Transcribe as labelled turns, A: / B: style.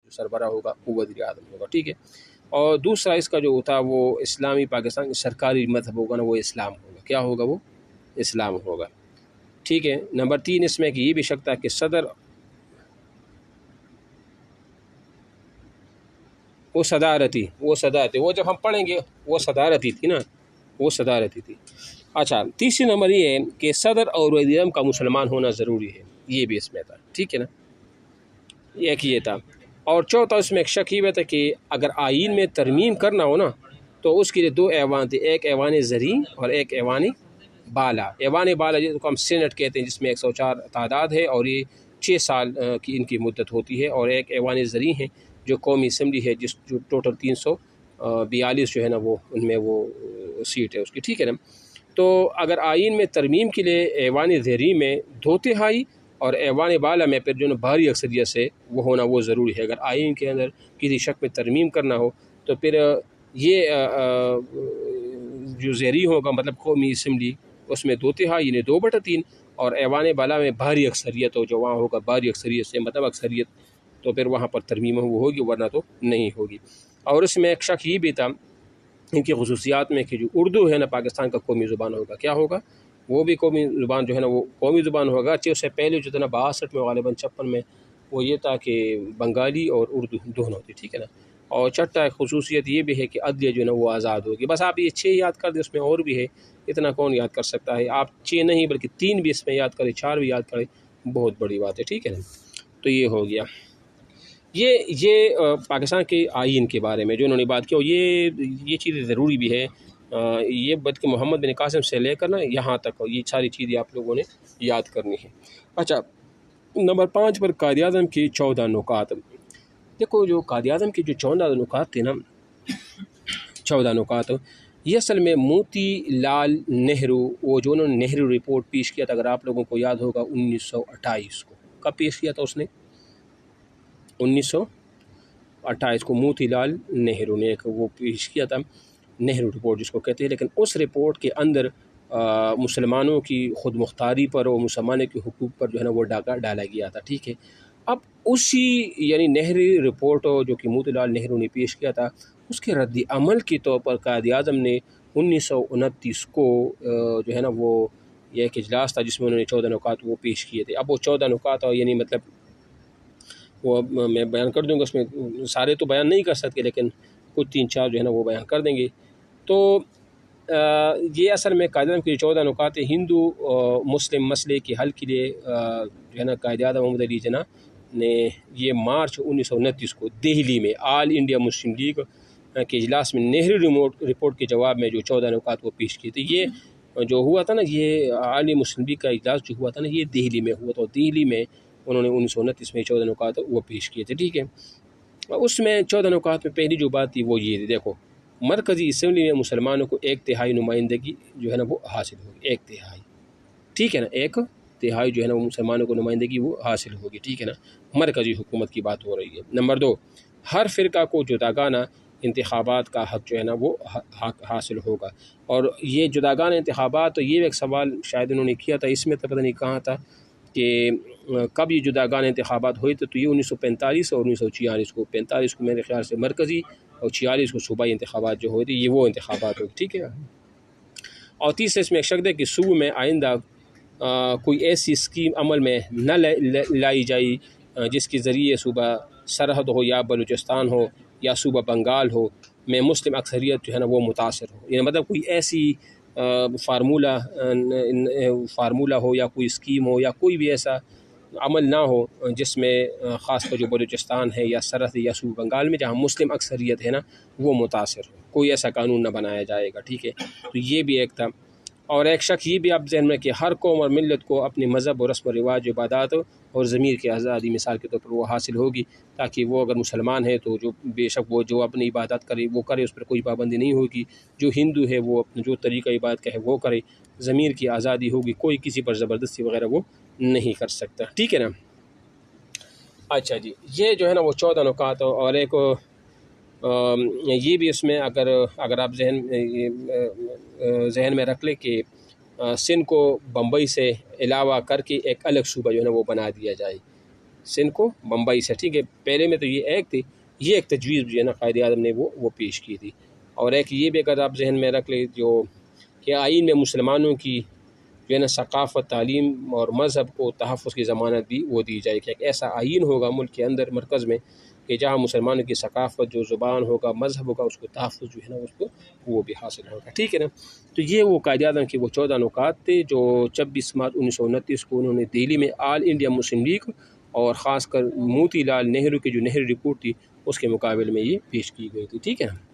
A: جو سربراہ ہوگا وہ وزیر اعظم ہوگا، ٹھیک ہے۔ اور دوسرا اس کا جو ہوتا ہے وہ اسلامی پاکستان کا سرکاری مذہب ہوگا نا، وہ اسلام ہوگا، کیا ہوگا؟ وہ اسلام ہوگا، ٹھیک ہے۔ نمبر 3 اس میں کہ یہ بھی شک تھا کہ صدر وہ صدارتی وہ جب ہم پڑھیں گے وہ صدارتی تھی نا، وہ صدارتی تھی۔ اچھا، تیسری نمبر یہ ہے کہ صدر اور وزیر اعظم کا مسلمان ہونا ضروری ہے، یہ بھی اس میں تھا، ٹھیک ہے نا، ایک یہ تھا۔ اور چوتھا اس میں ایک شک یہ تھا کہ اگر آئین میں ترمیم کرنا ہو نا تو اس کے لیے 2 ایوان تھے، ایک ایوان زرعی اور ایک ایوان بالا۔ ایوان بالا جس کو ہم سینٹ کہتے ہیں، جس میں 104 تعداد ہے اور یہ 6 سال کی ان کی مدت ہوتی ہے، اور ایک ایوان زرعی ہے جو قومی اسمبلی ہے، جو ٹوٹل 342 جو ہے نا وہ ان میں وہ سیٹ ہے اس کی، ٹھیک ہے نا۔ تو اگر آئین میں ترمیم کے لیے ایوان زرعی میں 2/3 اور ایوان بالا میں پھر جو ہے بھاری اکثریت سے وہ ہونا وہ ضروری ہے۔ اگر آئین کے اندر کسی شک میں ترمیم کرنا ہو تو پھر یہ جو زرعی ہوگا مطلب قومی اسمبلی، اس میں 2/3 یعنی 2/3 اور ایوان بالا میں بھاری اکثریت ہو، جو وہاں ہوگا بھاری اکثریت سے مطلب اکثریت، تو پھر وہاں پر ترمیم وہ ہوگی ورنہ تو نہیں ہوگی۔ اور اس میں ایک شک یہ بھی تھا ان کی خصوصیات میں کہ جو اردو ہے نا پاکستان کا قومی زبان ہوگا، کیا ہوگا؟ وہ بھی قومی زبان جو ہے نا وہ قومی زبان ہوگا، اچھا اس سے پہلے جو تھا نا 62 میں غالباً 56 میں وہ یہ تھا کہ بنگالی اور اردو دونوں تھی، ٹھیک ہے نا۔ اور چھٹا خصوصیت یہ بھی ہے کہ عدلیہ جو ہے نا وہ آزاد ہوگی۔ بس آپ یہ 6 یاد کر دیں، اس میں اور بھی ہے، اتنا کون یاد کر سکتا ہے؟ آپ 6 نہیں بلکہ 3 بھی اس میں یاد کریں، 4 بھی یاد کریں، بہت بڑی بات ہے، ٹھیک ہے نا۔ تو یہ ہو گیا یہ پاکستان کے آئین کے بارے میں جو انہوں نے بات کی، اور یہ چیزیں ضروری بھی ہے، یہ بلکہ محمد بن قاسم سے لے کر نا یہاں تک یہ ساری چیزیں آپ لوگوں نے یاد کرنی ہے۔ اچھا، نمبر 5 پر قائد اعظم کی 14 نکات۔ دیکھو جو قائد اعظم کی جو 14 نکات تھے نا، 14 نکات، یہ اصل میں موتی لال نہرو، وہ جو انہوں نے نہرو رپورٹ پیش کیا تھا، اگر آپ لوگوں کو یاد ہوگا 1928 کو، کب پیش کیا تھا اس نے؟ 1928 کو موتی لال نہرو نے ایک وہ پیش کیا تھا، نہرو رپورٹ جس کو کہتے ہیں۔ لیکن اس رپورٹ کے اندر مسلمانوں کی خود مختاری پر اور مسلمانوں کے حقوق پر جو ہے نا وہ ڈاکہ ڈالا گیا تھا، ٹھیک ہے۔ اب اسی یعنی نہرو رپورٹ جو کہ موتی لال نہرو نے پیش کیا تھا، اس کے رد عمل کے طور پر قائد اعظم نے 1929 کو جو ہے نا وہ یہ ایک اجلاس تھا جس میں انہوں نے 14 نکات وہ پیش کیے تھے۔ اب وہ 14 نکات یعنی مطلب وہ میں بیان کر دوں گا، اس میں سارے تو بیان نہیں کر سکتے لیکن کچھ 3-4 جو ہے نا وہ بیان کر دیں گے۔ تو یہ اصل میں قائد اعظم کی 14 نکات ہندو مسلم مسئلے کے حل کے لیے جو ہے نا قائد اعظم محمد علی جناح نے یہ مارچ 1929 کو دہلی میں آل انڈیا مسلم لیگ کے اجلاس میں نہرو رپورٹ کے جواب میں جو 14 نکات وہ پیش کیے تھے۔ یہ جو ہوا تھا نا، یہ عالی مسلم لیگ کا اجلاس جو ہوا تھا نا، یہ دہلی میں ہوا تھا، اور دہلی میں انہوں نے 1929 میں 14 نکات وہ پیش کیے تھے، ٹھیک ہے۔ اس میں 14 نکات میں پہلی جو بات تھی وہ یہ تھی، دیکھو مرکزی اسمبلی میں مسلمانوں کو 1/3 نمائندگی جو ہے نا وہ حاصل ہوگی، 1/3، ٹھیک ہے نا، 1/3 جو ہے نا وہ مسلمانوں کو نمائندگی وہ حاصل ہوگی، ٹھیک ہے نا، مرکزی حکومت کی بات ہو رہی ہے۔ نمبر 2، ہر فرقہ کو جداگانہ انتخابات کا حق جو ہے نا وہ حق حاصل ہوگا۔ اور یہ جداگانہ انتخابات، تو یہ ایک سوال شاید انہوں نے کیا تھا، اس میں تو پتہ نہیں کہاں تھا کہ کب یہ جداگانہ انتخابات ہوئے تھے، تو یہ 1945 اور 1946 کو، 45 کو میرے خیال سے مرکزی اور 46 کو صوبائی انتخابات جو ہوئے تھے، یہ وہ انتخابات ہوئے، ٹھیک ہے۔ اور تیسرے اس میں ایک شک ہے کہ صوبے میں آئندہ کوئی ایسی اسکیم عمل میں نہ لائی جائی جس کے ذریعے صوبہ سرحد ہو یا بلوچستان ہو یا صوبہ بنگال ہو میں مسلم اکثریت جو ہے نا وہ متاثر ہو، یعنی مطلب کوئی ایسی فارمولہ ہو یا کوئی اسکیم ہو یا کوئی بھی ایسا عمل نہ ہو جس میں خاص کر جو بلوچستان ہے یا سرحد یا صوبہ بنگال میں جہاں مسلم اکثریت ہے نا وہ متاثر ہو، کوئی ایسا قانون نہ بنایا جائے گا، ٹھیک ہے۔ تو یہ بھی ایک تھا۔ اور ایک شک یہ بھی آپ ذہن میں کہ ہر قوم اور ملت کو اپنے مذہب اور رسم و رواج، عبادات اور ضمیر کی آزادی مثال کے طور پر وہ حاصل ہوگی، تاکہ وہ اگر مسلمان ہے تو جو بے شک وہ جو اپنی عبادات کرے وہ کرے، اس پر کوئی پابندی نہیں ہوگی، جو ہندو ہے وہ اپنا جو طریقہ عبادت کا ہے وہ کرے، ضمیر کی آزادی ہوگی، کوئی کسی پر زبردستی وغیرہ وہ نہیں کر سکتا، ٹھیک ہے نا۔ اچھا جی، یہ جو ہے نا وہ 14 نکات، اور ایک یہ بھی اس میں اگر آپ ذہن میں رکھ لیں کہ سندھ کو بمبئی سے علاوہ کر کے ایک الگ صوبہ جو ہے نا وہ بنا دیا جائے، سندھ کو بمبئی سے، ٹھیک ہے. پہلے میں تو یہ ایک تھی، یہ ایک تجویز جو ہے نا قائد اعظم نے وہ پیش کی تھی. اور ایک یہ بھی اگر آپ ذہن میں رکھ لیں جو کہ آئین میں مسلمانوں کی جو ہے نا ثقافت، تعلیم اور مذہب کو تحفظ کی ضمانت بھی وہ دی جائے کہ ایک ایسا آئین ہوگا ملک کے اندر مرکز میں کہ جہاں مسلمانوں کی ثقافت، جو زبان ہوگا، مذہب ہوگا، اس کو تحفظ جو ہے نا اس کو وہ بھی حاصل ہوگا، ٹھیک ہے نا. تو یہ وہ قائد اعظم کے وہ 14 نکات تھے جو 26 مارچ 1929 کو انہوں نے دہلی میں آل انڈیا مسلم لیگ اور خاص کر موتی لال نہرو کی جو نہرو رپورٹ تھی اس کے مقابل میں یہ پیش کی گئی تھی، ٹھیک ہے نا.